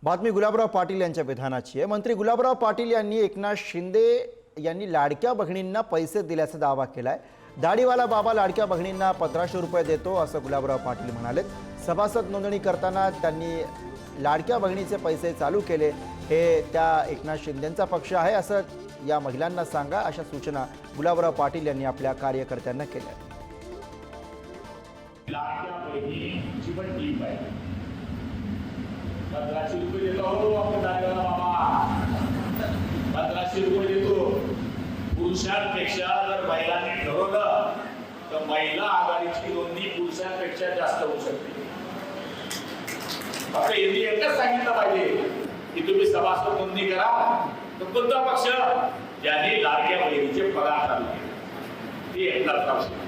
बातमी गुलाबराव पाटील यांच्या विधानाची आहे। मंत्री गुलाबराव पाटील यांनी एकनाथ शिंदे यांनी लाडक्या बहिणींना पैसे दिल्याचा दावा केलाय। दाढीवाला बाबा लाडक्या बहिणींना 1500 रुपये देतो असं गुलाबराव पाटील म्हणाले। सभासद नोंदणी करताना त्यांनी लाडक्या बहिणीचे पैसे चालू केले, हे त्या एकनाथ शिंदेंचा पक्ष आहे असं या महिलांना सांगा, अशा सूचना गुलाबराव पाटील यांनी आपल्या कार्यकर्त्यांना केल्या। लाडक्या बहिणीची पण टीम आहे। 1500 रुपये देतो आपण दाढीवाला बाबा, 1500 रुपये देतो। पुरुषांपेक्षा जर महिलांनी ठरवलं तर महिला आघाडीची नोंदणी पुरुषांपेक्षा जास्त होऊ शकते। फक्त यांनी एकच सांगितलं पाहिजे की तुम्ही सभासद नोंदणी करा, तर कोणता पक्ष ज्यांनी लाडक्या बहिणीचे पगार चालू केले ते एकनाथ शिंदे।